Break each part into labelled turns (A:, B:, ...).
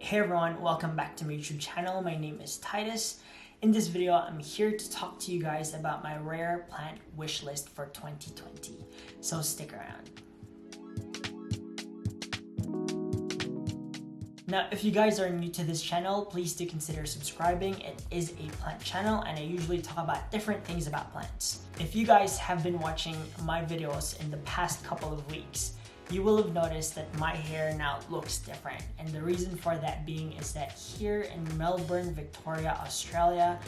A: Hey everyone, welcome back to my YouTube channel. My name is Titus. In this video, I'm here to talk to you guys about my rare plant wish list for 2020. So stick around. Now, if you guys are new to this channel, please do consider subscribing. It is a plant channel and I usually talk about different things about plants. If you guys have been watching my videos in the past couple of weeks, you will have noticed that my hair now looks different. And the reason for that being is that here in Melbourne, Victoria, Australia,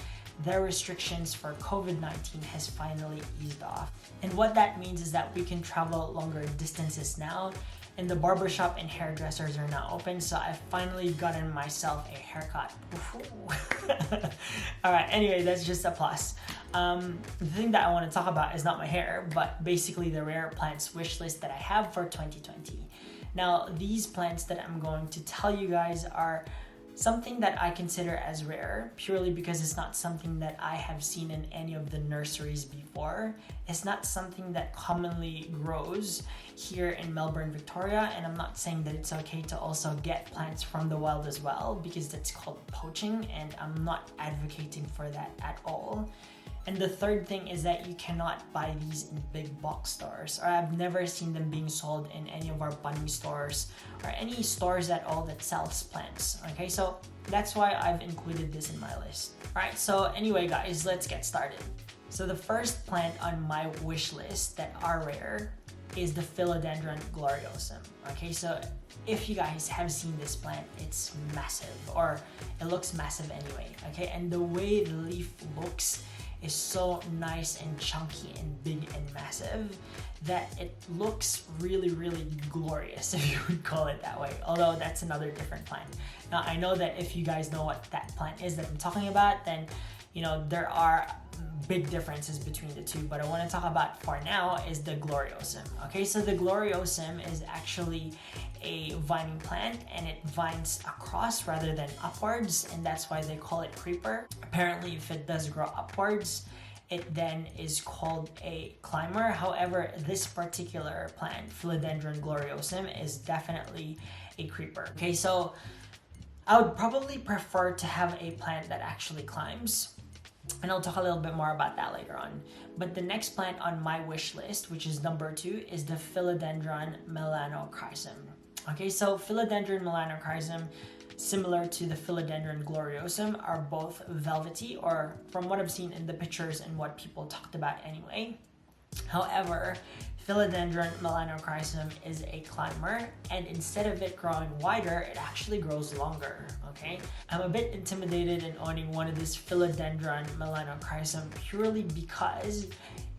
A: their restrictions for COVID-19 has finally eased off. And what that means is that we can travel longer distances now, and the barbershop and hairdressers are now open, so I've finally gotten myself a haircut. Alright, anyway, that's just a plus. The thing that I want to talk about is not my hair, but basically the rare plants wish list that I have for 2020. Now, these plants that I'm going to tell you guys are something that I consider as rare purely because it's not something that I have seen in any of the nurseries before. It's not something that commonly grows here in Melbourne, Victoria, and I'm not saying that it's okay to also get plants from the wild as well because that's called poaching, and I'm not advocating for that at all. And the third thing is that you cannot buy these in big box stores, or I've never seen them being sold in any of our bunny stores or any stores at all that sells plants. Okay, so that's why I've included this in my list. Alright, so anyway guys, let's get started. So the first plant on my wish list that are rare is the Philodendron gloriosum. Okay, so if you guys have seen this plant, it's massive, or it looks massive anyway. Okay, and the way the leaf looks is so nice and chunky and big and massive that it looks really glorious, if you would call it that way, although that's another different plant. Now I know that if you guys know what that plant is that I'm talking about, then you know there are big differences between the two, but I want to talk about for now is the gloriosum. Okay, so the gloriosum is actually a vining plant and it vines across rather than upwards, and that's why they call it creeper. Apparently, if it does grow upwards, it then is called a climber. However, this particular plant, Philodendron gloriosum, is definitely a creeper. Okay, so I would probably prefer to have a plant that actually climbs, and I'll talk a little bit more about that later on. But the next plant on my wish list, which is number 2, is the Philodendron melanochrysum. Okay, so Philodendron melanochrysum, similar to the Philodendron gloriosum, are both velvety, or from what I've seen in the pictures and what people talked about anyway. However, Philodendron melanochrysum is a climber, and instead of it growing wider, it actually grows longer. Okay, I'm a bit intimidated in owning one of this Philodendron melanochrysum purely because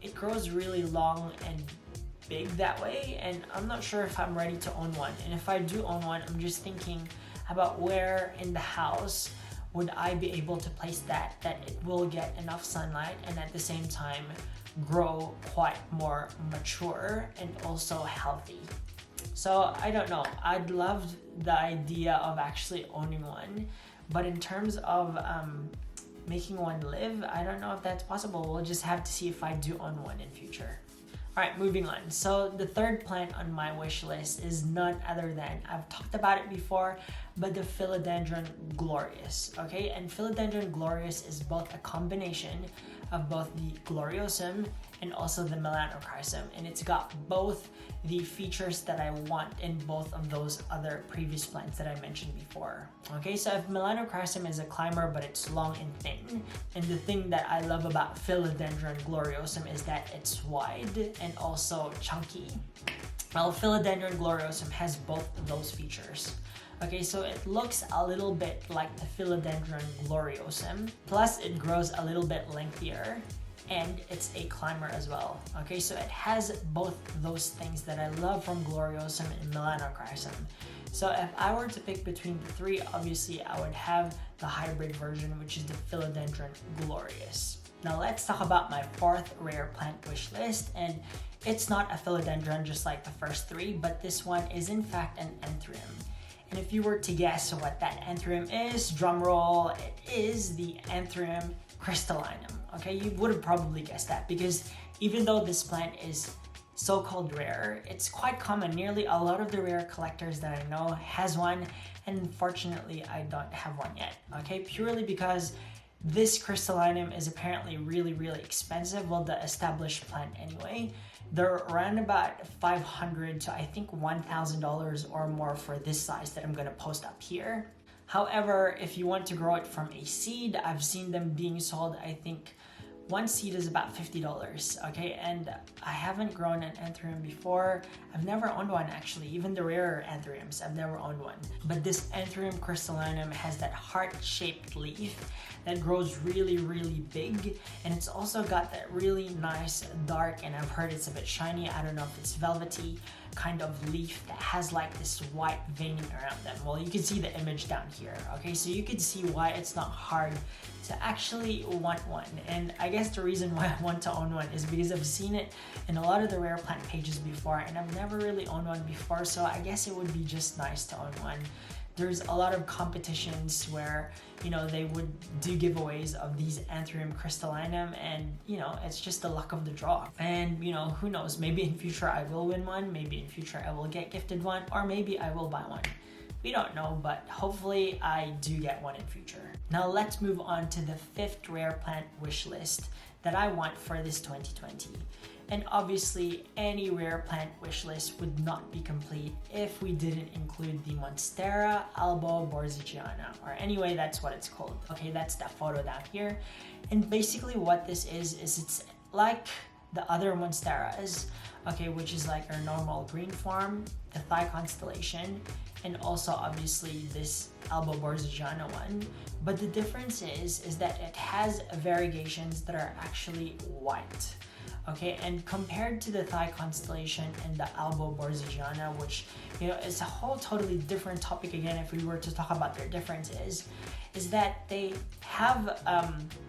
A: it grows really long and big that way, and I'm not sure if I'm ready to own one. And if I do own one, I'm just thinking about where in the house would I be able to place that it will get enough sunlight and at the same time grow quite more mature and also healthy. So I don't know, I'd love the idea of actually owning one, but in terms of making one live, I don't know if that's possible. We'll just have to see if I do own one in future. Alright, moving on. So the third plant on my wish list is none other than, I've talked about it before, but the Philodendron glorious. Okay, and Philodendron glorious is both a combination of both the gloriosum and also the melanochrysum, and it's got both the features that I want in both of those other previous plants that I mentioned before. Okay, so if melanochrysum is a climber but it's long and thin, and the thing that I love about Philodendron gloriosum is that it's wide and also chunky. Well, Philodendron gloriosum has both of those features. Okay, so it looks a little bit like the Philodendron gloriosum, plus it grows a little bit lengthier, and it's a climber as well. Okay, so it has both those things that I love from gloriosum and melanochrysum. So if I were to pick between the three, obviously I would have the hybrid version, which is the Philodendron glorious. Now let's talk about my fourth rare plant wish list, and it's not a philodendron just like the first three, but this one is in fact an anthurium. And if you were to guess what that anthurium is, drum roll, it is the Anthurium crystallinum. Okay, you would have probably guessed that because even though this plant is so-called rare, it's quite common. Nearly a lot of the rare collectors that I know has one, and unfortunately I don't have one yet, okay? Purely because this crystallinum is apparently really expensive. Well, the established plant anyway. They're around about $500 to I think $1,000 or more for this size that I'm gonna post up here. However, if you want to grow it from a seed, I've seen them being sold, I think one seed is about $50, okay? And I haven't grown an anthurium before. I've never owned one actually, even the rarer anthuriums, I've never owned one. But this anthurium crystallinum has that heart-shaped leaf that grows really big, and it's also got that really nice dark, and I've heard it's a bit shiny, I don't know if it's velvety kind of leaf that has like this white veining around them. Well, you can see the image down here, okay? So you can see why it's not hard to actually want one. And I guess the reason why I want to own one is because I've seen it in a lot of the rare plant pages before, and I've never really owned one before, so I guess it would be just nice to own one. There's a lot of competitions where, you know, they would do giveaways of these anthurium crystallinum, and you know, it's just the luck of the draw. And you know, who knows, maybe in future I will win one, maybe in future I will get gifted one, or maybe I will buy one. We don't know, but hopefully I do get one in future. Now let's move on to the 5th rare plant wish list that I want for this 2020. And obviously any rare plant wish list would not be complete if we didn't include the Monstera alboborzigiana, or anyway, that's what it's called. Okay, that's that photo down here. And basically what this is it's like the other Monsteras, okay, which is like our normal green form, the Thigh constellation, and also obviously this alboborzigiana one. But the difference is that it has variegations that are actually white. Okay, and compared to the Thigh constellation and the alboborzigiana, which, you know, is a whole totally different topic again if we were to talk about their differences, is that they have,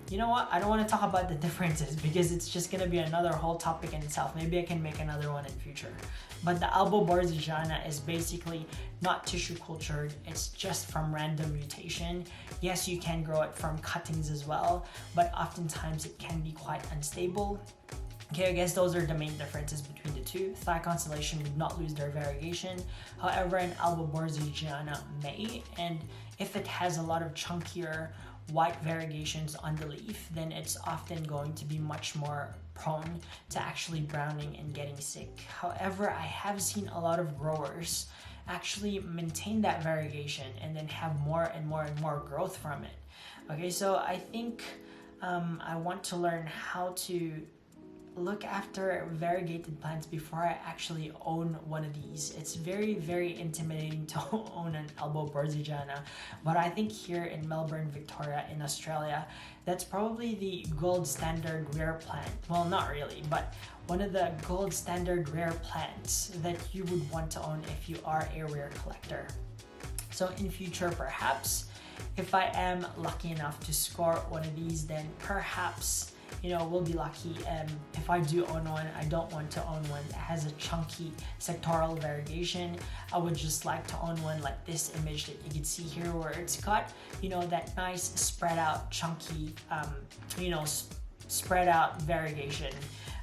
A: you know what, I don't want to talk about the differences because it's just going to be another whole topic in itself. Maybe I can make another one in future. But the alboborzigiana is basically not tissue cultured, it's just from random mutation. Yes, you can grow it from cuttings as well, but oftentimes it can be quite unstable. Okay, I guess those are the main differences between the two. Thigh constellation would not lose their variegation. However, an alboborzigiana may, and if it has a lot of chunkier white variegations on the leaf, then it's often going to be much more prone to actually browning and getting sick. However, I have seen a lot of growers actually maintain that variegation and then have more and more growth from it. Okay, so I think I want to learn how to look after variegated plants before I actually own one of these. It's very intimidating to own an alboborzigiana, but I think here in Melbourne, Victoria, in Australia, that's probably the gold standard rare plant. Well, not really, but one of the gold standard rare plants that you would want to own if you are a rare collector. So in future, perhaps, if I am lucky enough to score one of these, then perhaps, you know, we'll be lucky. If I do own one, I don't want to own one that has a chunky sectoral variegation. I would just like to own one like this image that you can see here, where it's got, you know, that nice spread out chunky, you know, spread out variegation.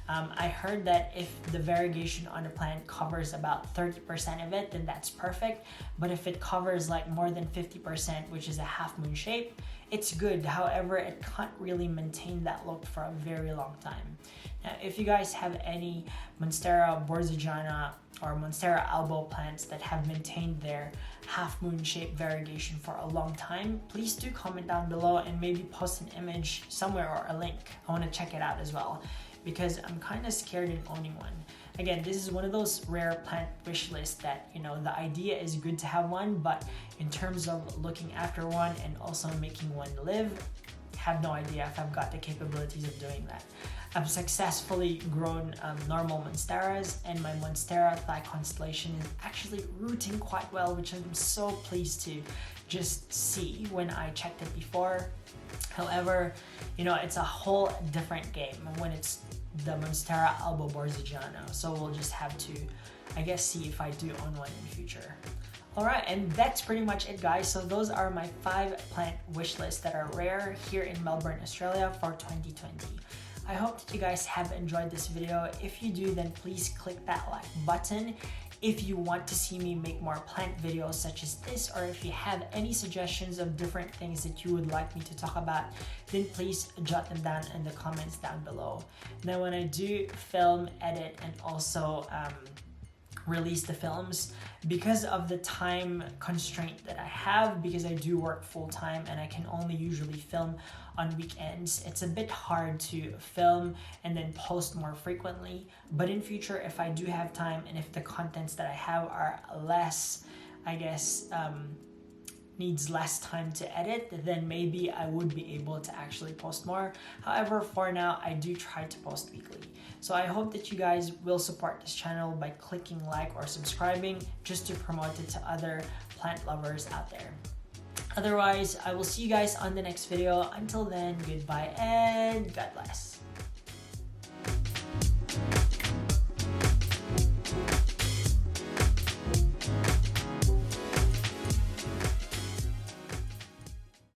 A: I heard that if the variegation on the plant covers about 30% of it, then that's perfect. But if it covers like more than 50%, which is a half moon shape, it's good. However, it can't really maintain that look for a very long time. Now, if you guys have any Monstera borzigiana or Monstera albo plants that have maintained their half moon shape variegation for a long time, please do comment down below and maybe post an image somewhere or a link. I want to check it out as well, because I'm kind of scared in owning one. Again, this is one of those rare plant wish lists that, you know, the idea is good to have one, but in terms of looking after one and also making one live, have no idea if I've got the capabilities of doing that. I've successfully grown normal Monsteras, and my Monstera Thigh constellation is actually rooting quite well, which I'm so pleased to just see when I checked it before. However, you know, it's a whole different game when it's the Monstera alboborzigiana. So we'll just have to, I guess, see if I do own one in the future. Alright, and that's pretty much it, guys. So those are my 5 plant wish lists that are rare here in Melbourne, Australia for 2020. I hope that you guys have enjoyed this video. If you do, then please click that like button if you want to see me make more plant videos such as this, or if you have any suggestions of different things that you would like me to talk about, then please jot them down in the comments down below. Now, when I do film, edit, and also release the films, because of the time constraint that I have, because I do work full-time and I can only usually film on weekends, it's a bit hard to film and then post more frequently. But in future, if I do have time and if the contents that I have are less, I guess, needs less time to edit, then maybe I would be able to actually post more. However, for now, I do try to post weekly. So I hope that you guys will support this channel by clicking like or subscribing, just to promote it to other plant lovers out there. Otherwise, I will see you guys on the next video. Until then, goodbye and God bless.